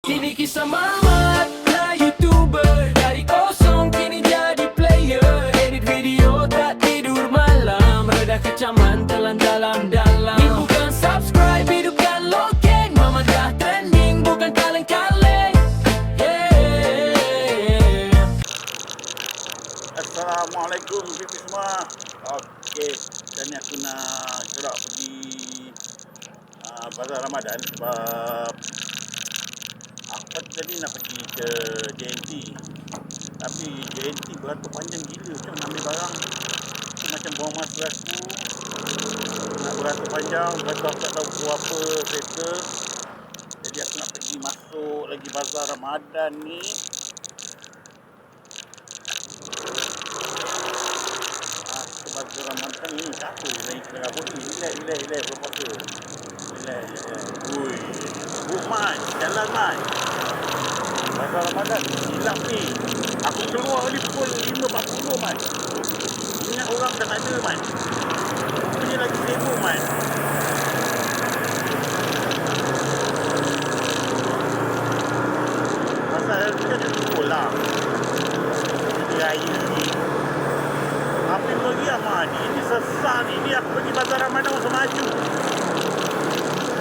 Kini kisah Mamat lah YouTuber. Dari kosong kini jadi player. Edit video tak tidur malam. Reda kecaman telan dalam-dalam. Ini bukan subscribe, hidupkan loken. Mamat dah trending, bukan kaleng-kaleng. Yeah. Assalamualaikum pipi semua. Okey, sekarang ni aku nak gerak pergi bazar Ramadan sebab aku tadi nak pergi ke JNT. Tapi JNT beratur panjang gila, macam nak ambil barang tu macam buang masa aku. Nak beratur panjang, beratur aku tak tahu pukul apa kereta. Jadi aku nak pergi masuk lagi bazar Ramadan ni. Bazar Ramadan ni siapa dia naik tengah bodi. Relax berpuasa. Relax. Ui. Man, jalan man. Bazar Ramadan silap ni. Aku keluar ni pukul 5.40 man. Ingat orang dah tak ada man. Punya lagi sibuk man. Pasal kita dah pukul lah. Jadi raya ni. Apa yang pergi aman ni? Ini sesat ni. Ini aku pergi bazar Ramadan masa maju.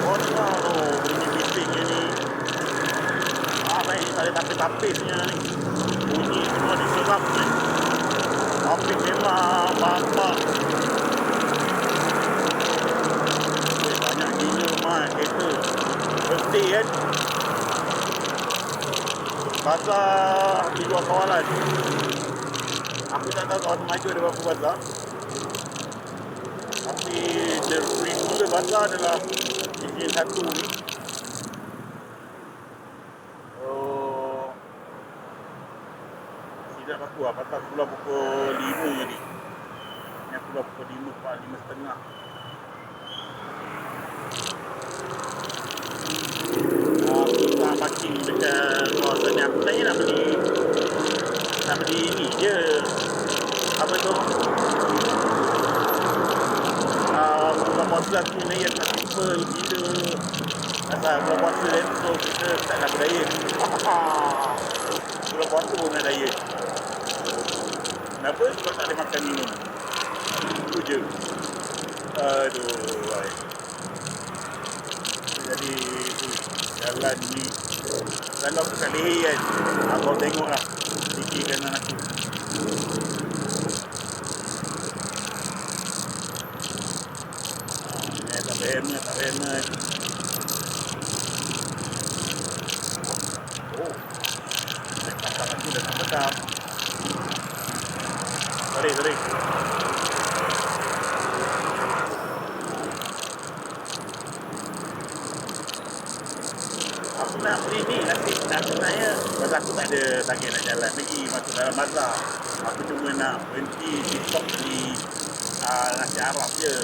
Kotor tu. Bunyi bisingnya ni. Apa ni? Tak ada tapis-tapisnya ni. Bunyi semua diserap ni. Tapi memang bapak. Banyak gila man kereta. Bersih kan? Bazar di luar kawalan. Aku tak tahu kawasan maju ada berapa bazar. Tapi mula bazar adalah izin satu ni. Oh, tidak aku lah. Pasal aku keluar pukul 5 ni. Ni aku keluar pukul 5, 5.30. Aku tak parking dekat kawasan ni. Aku tanya nak beli ni je. Apa tu? Bulan puasa aku ni yang tak simple gila. Asal bulan puasa kan, so kita tak nak diet. Bulan puasa pun nak diet. Kenapa? Sebab tak ada makan minum. Itu je. Aduh, baik. Jadi jalan ni, kalau aku kat Leher kan, abang tengok lah kiri kanan aku. Tak helmet. Oh, naik pasang aku dah tak pedam. Tarik. Aku nak beli ni nanti nak sebenarnya. Pasal aku tak ada target nak jalan lagi masuk dalam bazar. Aku cuma nak berhenti di stop beli nasi Arab je.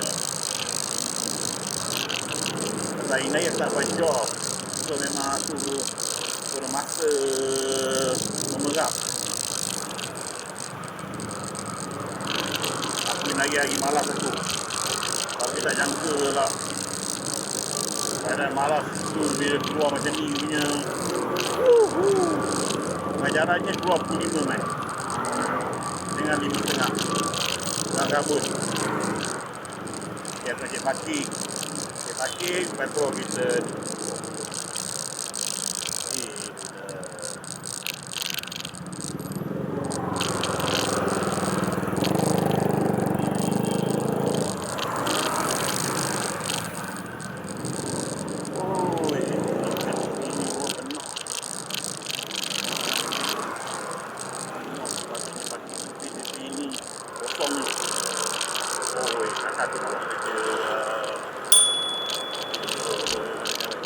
Pasal Inayah tak buat job. So memang aku kurang masa memerap. Aku lagi malas aku. Tapi tak jangka lah. Kadang malas tu bila keluar macam ni punya. Pengajarannya 25 man. Dengan 5.5. Dah gabut. Kita cek parking. Lepas tu kita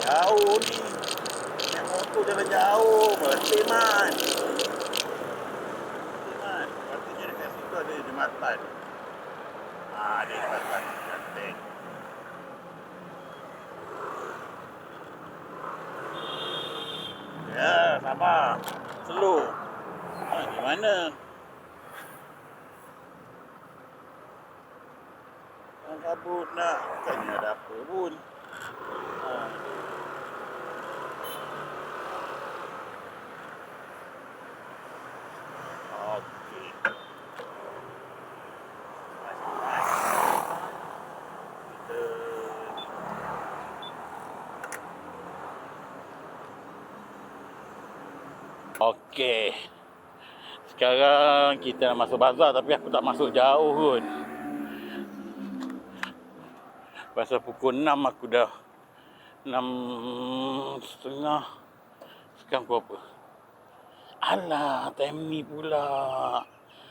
jauh ni. Naik motor jalan jauh. Bersih man. Patutnya dekat situ ada jembatan. Ada jembatan. Cantik. Ya, sabar. Slow. Di mana? Kabut nak. Bukannya ada apa pun. Okey. Sekarang kita nak masuk bazar tapi aku tak masuk jauh kot. Pasal pukul 6 aku dah 6.30. Sekarang pukul apa? Alah, time ni pula.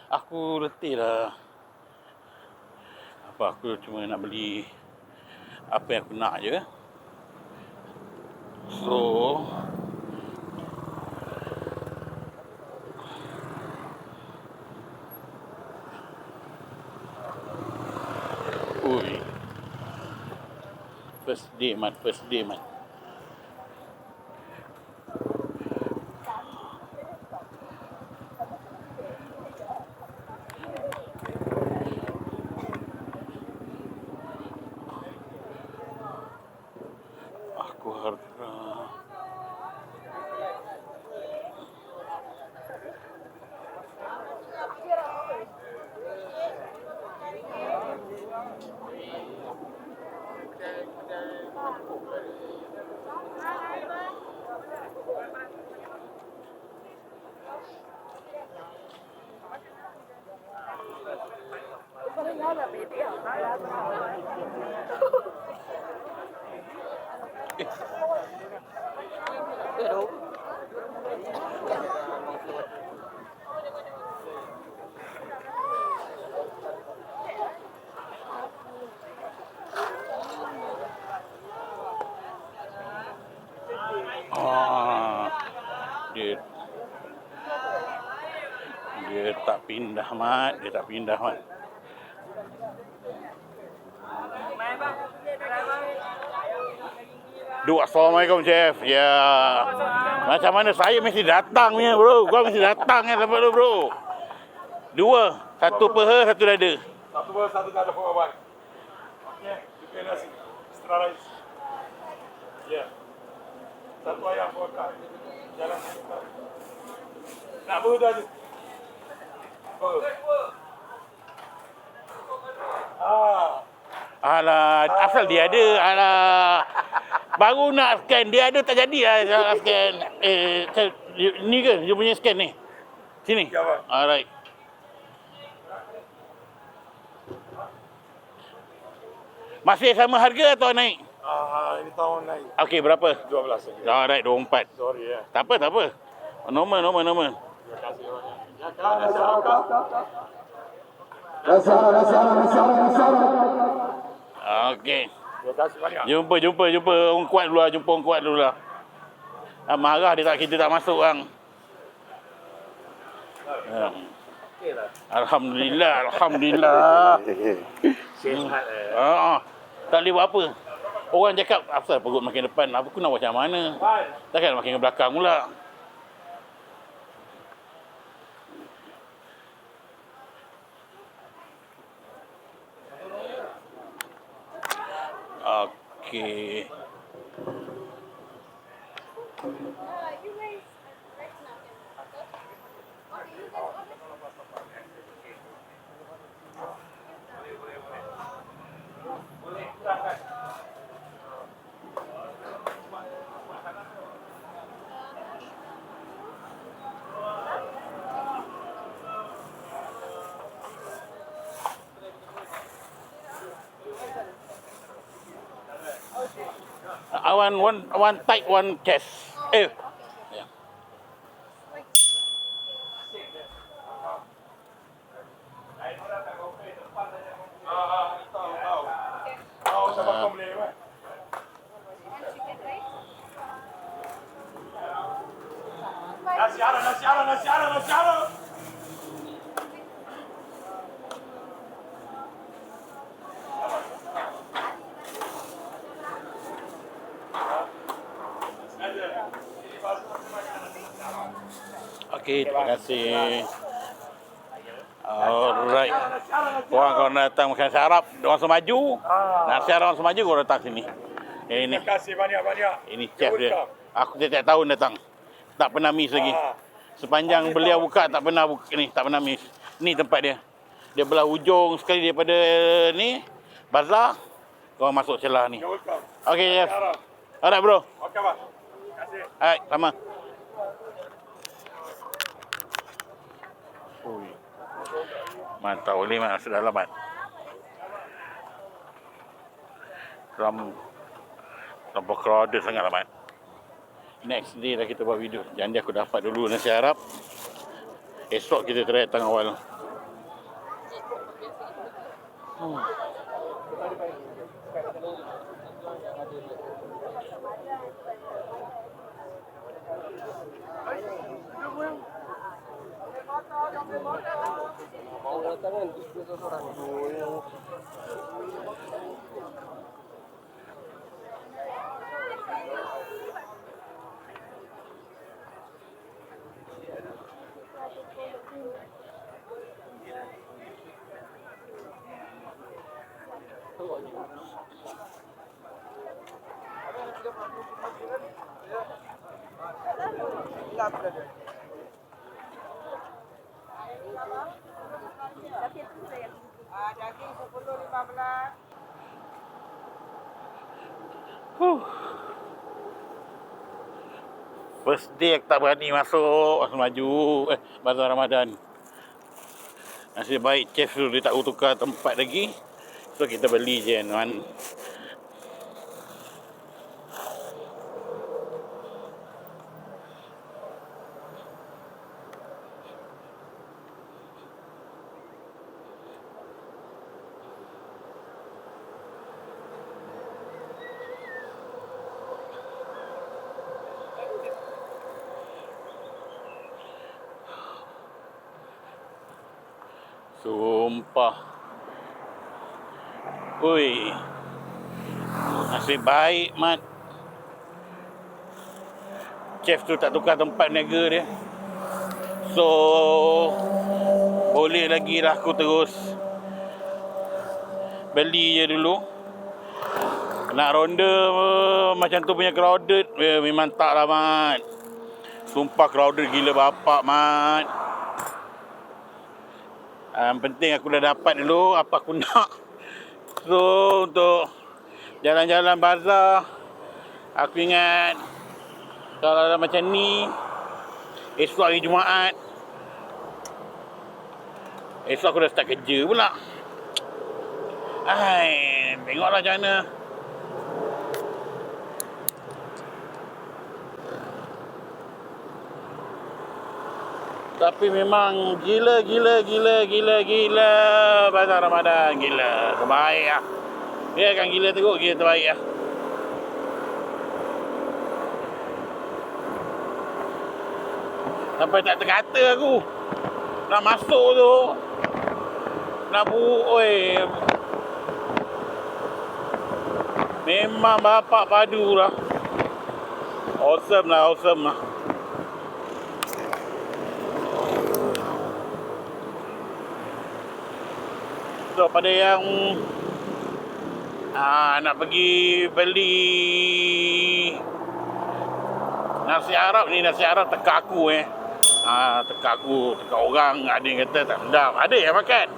Aku letih lah. Apa, aku cuma nak beli apa yang aku nak je. So, ui. First day, man. Aku harap dia tak pindah, Mat. Assalamualaikum, Chef. Ya. Macam mana saya mesti datang ni, bro. Kau mesti datang kan tempat tu, bro. 2, 1 peha, 1 dada. 1 peha, 1 dada for abang. Okey, juga nasi. Extra rice. Ya. 1 ayam for kak. Jalan kita. Nak berda je. Alah, asal dia ada. Alah. Baru nak scan, dia ada tak jadi lah nak scan. Ni ke? Dia punya scan ni? Sini? Ya, bang. Alright. Masih sama harga atau naik? Ini tahun naik. Okey, berapa? 12 lagi. Alright, 24. Sorry ya. Tak apa. Normal. Terima kasih banyak. Ya, kak, nasi akak. Okey. Terima kasih banyak. Jumpa orang kuat dulu lah. Marah kita tak masuk bang. Alhamdulillah. Sihat. Tak boleh buat apa. Orang cakap asal perut makin depan, aku nak buat macam mana? Takkan makin ke belakang pula. Okey. I want one tight, one chest. Yeah. Siapa kau boleh kan? Nasi arah. Okey, terima kasih. Alright. Korang kalau datang makan nasi Arab, orang semaju. Nasi Arab orang semaju, korang datang sini. Ini. Terima kasih banyak-banyak. Ini chef dia. Aku setiap tahun datang. Tak pernah miss lagi. Sepanjang beliau buka tak pernah miss. Ni tempat dia. Dia belah ujung sekali daripada ni bazar. Korang masuk celah ni. Okey, chef. Alright, bro. Okey, bang. Terima kasih. Alright, sama. Mantap, boleh mat masuk dalam mat. Terlampau crowded sangat lah mat. Next day dah kita buat video. Janji aku dapat dulu nasi Arab. Esok kita try datang awal. Daging 10-15. First day aku tak berani masuk Bazar Ramadan. Nasib baik chef tu dia tak tukar tempat lagi. So kita beli je kan. Sumpah. Ui. Nasib baik mat. Chef tu tak tukar tempat niaga dia. So boleh lagi lah aku terus beli je dulu. Nak ronda macam tu punya crowded, memang tak lah mat. Sumpah crowded gila bapak mat. Yang penting aku dah dapat dulu apa aku nak. So untuk jalan-jalan bazar, aku ingat kalau dah macam ni, esok hari Jumaat, esok aku dah start kerja pula. Tengoklah macam mana. Tapi memang gila Bazar Ramadan, gila. Terbaik lah. Dia kan gila teruk, gila terbaik lah. Sampai tak terkata aku nak masuk tu. Nak memang bapak padu lah. Awesome lah. So pada yang nak pergi beli nasi Arab ni, nasi Arab teka aku teka orang. Ada yang kata tak sedap, ada yang makan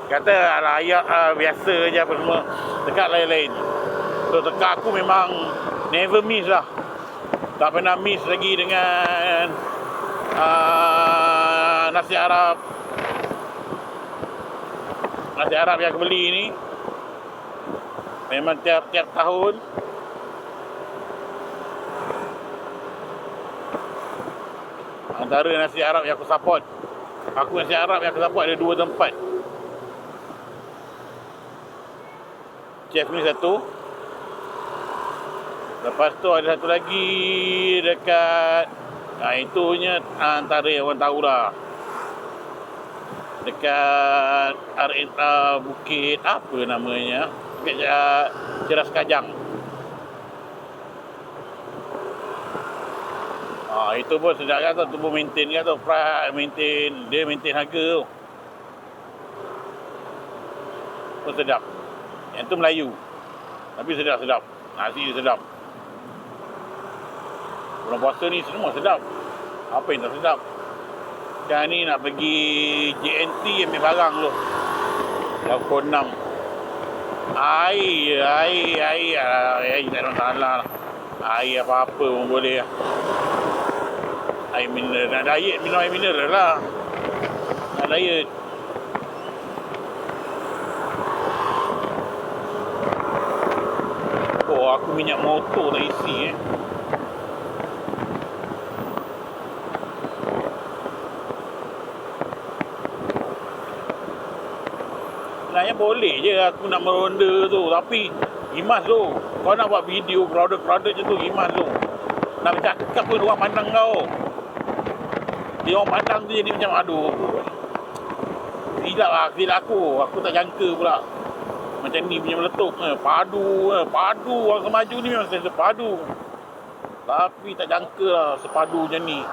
kata ala ayat biasa je apa semua, dekat lain-lain. So teka aku memang never miss lah, tak pernah miss lagi dengan nasi Arab yang aku beli ni. Memang tiap tahun antara nasi Arab yang aku support, nasi Arab yang aku support ada 2 tempat. Chef ni satu, lepas tu ada satu lagi dekat itunya antara yang orang tahu lah, dekat Bukit apa namanya, dekat Ceras Kajang. Itu pun sedap kan tu pun maintain kan tu, maintain harga tu. Pun sedap. Yang tu Melayu. Tapi sedap. Nasi dia sedap. Bulan puasa ni semua sedap. Apa yang tak sedap? Sekarang ni nak pergi JNT ambil barang tu. Dah pukul 6. Air tak ada masalah lah. Air apa-apa pun boleh lah. Air mineral. Nak diet, minum air mineral lah. Nak diet. aku minyak motor tak isi Sebenarnya boleh je aku nak meronda tu, tapi Imas tu, kau nak buat video crowded je tu, Imas tu. Nak bercakap pun orang pandang kau. Dia orang pandang tu jadi macam aduh. Silap aku tak jangka pula. Macam ni punya meletup. Padu orang Semaju ni memang selesa padu. Tapi tak jangka lah sepadu macam ni.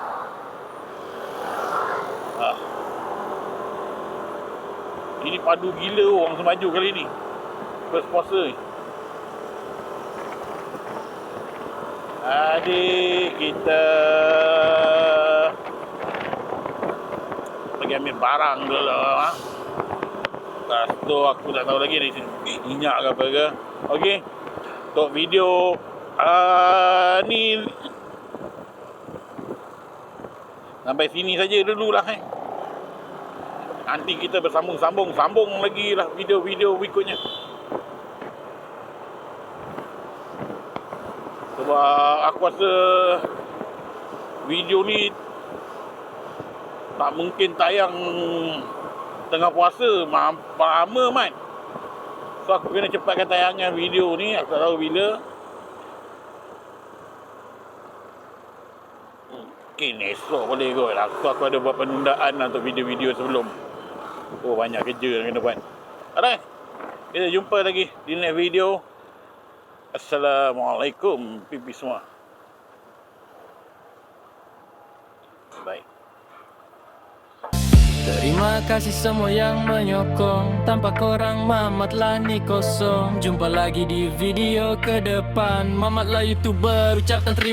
Ini padu gila orang Semaju kali ni. First puasa ni. Adik kita pergi ambil barang dulu lah. Lepas tu aku tak tahu lagi dari minyak ke apa ke. Okey. Untuk video ni sampai sini saja dululah Nanti kita bersambung lagi lah video-video berikutnya. Sebab aku rasa video ni tak mungkin tayang tengah puasa, lama mat. So aku kena cepatkan tayangan video ni, aku tak tahu bila. Mungkin esok boleh kot. Aku ada buat penundaan lah untuk video-video sebelum. Oh banyak kerja yang kena buat. Alright, kita jumpa lagi di next video. Assalamualaikum pipi semua. Bye. Terima kasih semua yang menyokong. Tanpa korang Mamatlah ni kosong. Jumpa lagi di video ke depan. Mamatlah YouTuber ucapkan terima